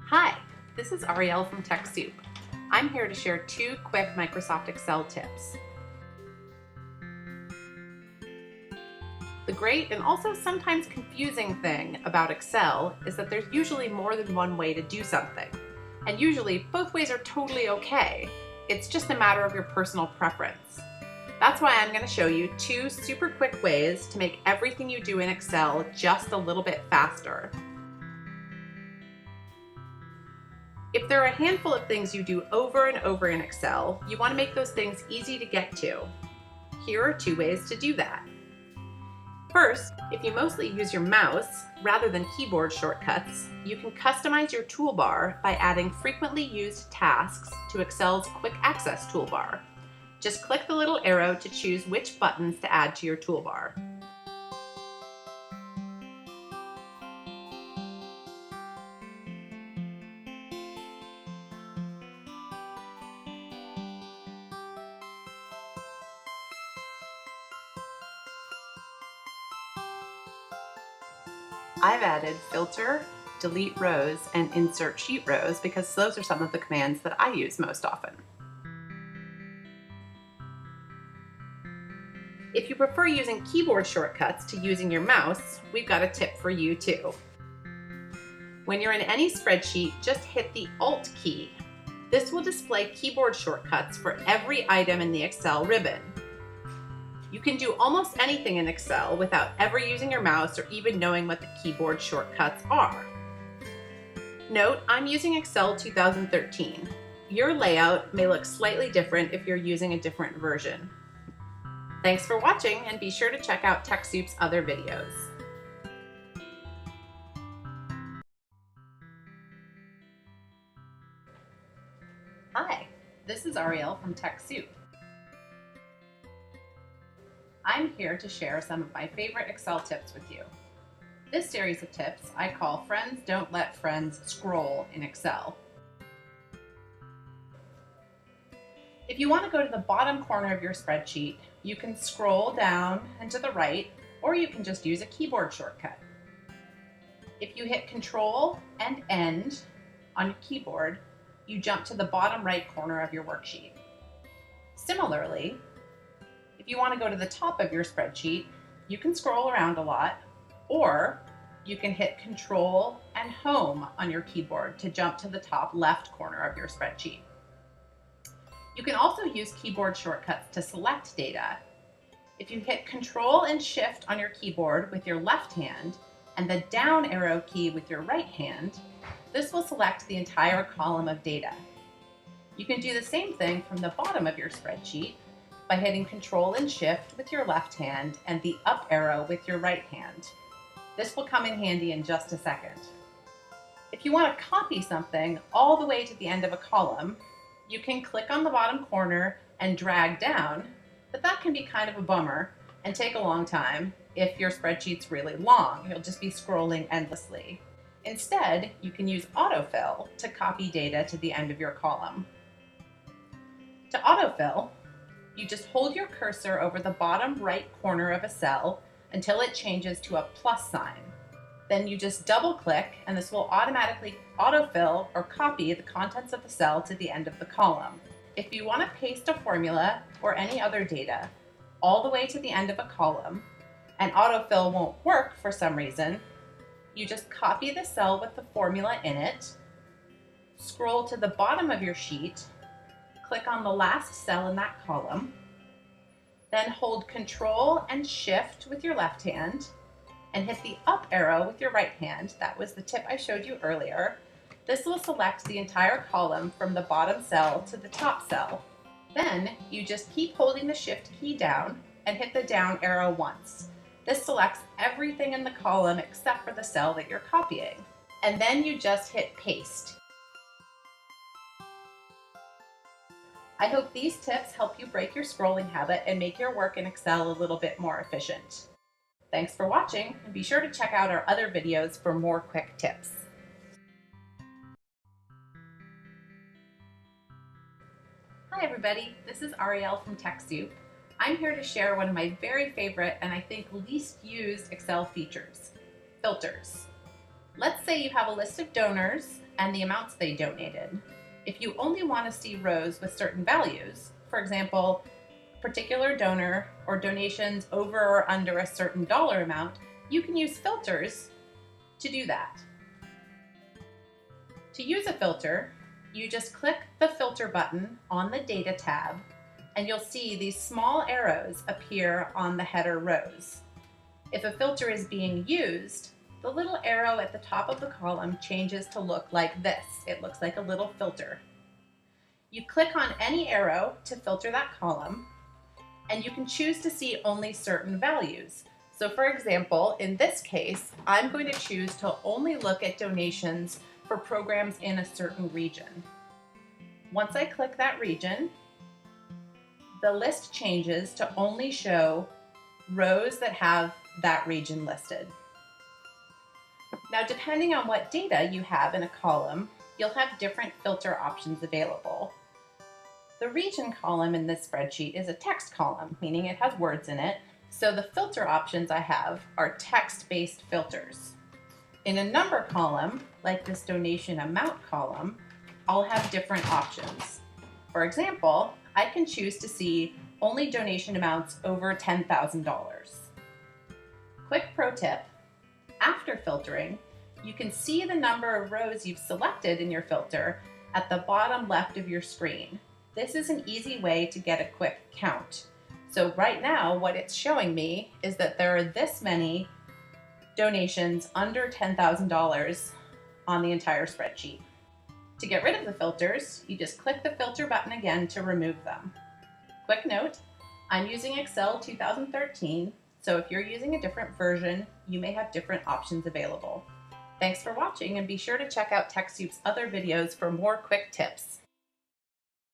Hi, this is Arielle from TechSoup. I'm here to share 2 quick Microsoft Excel tips. The great and also sometimes confusing thing about Excel is that there's usually more than one way to do something. And usually both ways are totally okay. It's just a matter of your personal preference. That's why I'm going to show you 2 super quick ways to make everything you do in Excel just a little bit faster. If there are a handful of things you do over and over in Excel, you want to make those things easy to get to. Here are 2 ways to do that. First, if you mostly use your mouse rather than keyboard shortcuts, you can customize your toolbar by adding frequently used tasks to Excel's Quick Access toolbar. Just click the little arrow to choose which buttons to add to your toolbar. I've added filter, delete rows, and insert sheet rows because those are some of the commands that I use most often. If you prefer using keyboard shortcuts to using your mouse, we've got a tip for you too. When you're in any spreadsheet, just hit the Alt key. This will display keyboard shortcuts for every item in the Excel ribbon. You can do almost anything in Excel without ever using your mouse or even knowing what the keyboard shortcuts are. Note, I'm using Excel 2013. Your layout may look slightly different if you're using a different version. Thanks for watching, and be sure to check out TechSoup's other videos. Hi, this is Arielle from TechSoup. I'm here to share some of my favorite Excel tips with you. This series of tips I call Friends Don't Let Friends Scroll in Excel. If you want to go to the bottom corner of your spreadsheet, you can scroll down and to the right, or you can just use a keyboard shortcut. If you hit Control and End on your keyboard, you jump to the bottom right corner of your worksheet. Similarly, if you want to go to the top of your spreadsheet, you can scroll around a lot, or you can hit Control and Home on your keyboard to jump to the top left corner of your spreadsheet. You can also use keyboard shortcuts to select data. If you hit Control and Shift on your keyboard with your left hand and the down arrow key with your right hand, this will select the entire column of data. You can do the same thing from the bottom of your spreadsheet by hitting Control and Shift with your left hand and the up arrow with your right hand. This will come in handy in just a second. If you want to copy something all the way to the end of a column, you can click on the bottom corner and drag down, but that can be kind of a bummer and take a long time if your spreadsheet's really long. You'll just be scrolling endlessly. Instead, you can use autofill to copy data to the end of your column. To autofill, you just hold your cursor over the bottom right corner of a cell until it changes to a plus sign. Then you just double click and this will automatically autofill or copy the contents of the cell to the end of the column. If you want to paste a formula or any other data all the way to the end of a column and autofill won't work for some reason, you just copy the cell with the formula in it, scroll to the bottom of your sheet, click on the last cell in that column, then hold Control and Shift with your left hand and hit the up arrow with your right hand. That was the tip I showed you earlier. This will select the entire column from the bottom cell to the top cell. Then you just keep holding the Shift key down and hit the down arrow once. This selects everything in the column except for the cell that you're copying. And then you just hit Paste. I hope these tips help you break your scrolling habit and make your work in Excel a little bit more efficient. Thanks for watching, and be sure to check out our other videos for more quick tips. Hi everybody, this is Arielle from TechSoup. I'm here to share one of my very favorite and I think least used Excel features, filters. Let's say you have a list of donors and the amounts they donated. If you only want to see rows with certain values, for example, particular donor or donations over or under a certain dollar amount, you can use filters to do that. To use a filter, you just click the filter button on the Data tab, and you'll see these small arrows appear on the header rows. If a filter is being used, the little arrow at the top of the column changes to look like this. It looks like a little filter. You click on any arrow to filter that column, and you can choose to see only certain values. So for example, in this case, I'm going to choose to only look at donations for programs in a certain region. Once I click that region, the list changes to only show rows that have that region listed. Now, depending on what data you have in a column, you'll have different filter options available. The region column in this spreadsheet is a text column, meaning it has words in it, so the filter options I have are text-based filters. In a number column, like this donation amount column, I'll have different options. For example, I can choose to see only donation amounts over $10,000. Quick pro tip, after filtering, you can see the number of rows you've selected in your filter at the bottom left of your screen. This is an easy way to get a quick count. So right now, what it's showing me is that there are this many donations under $10,000 on the entire spreadsheet. To get rid of the filters, you just click the filter button again to remove them. Quick note, I'm using Excel 2013, so if you're using a different version, you may have different options available. Thanks for watching, and be sure to check out TechSoup's other videos for more quick tips.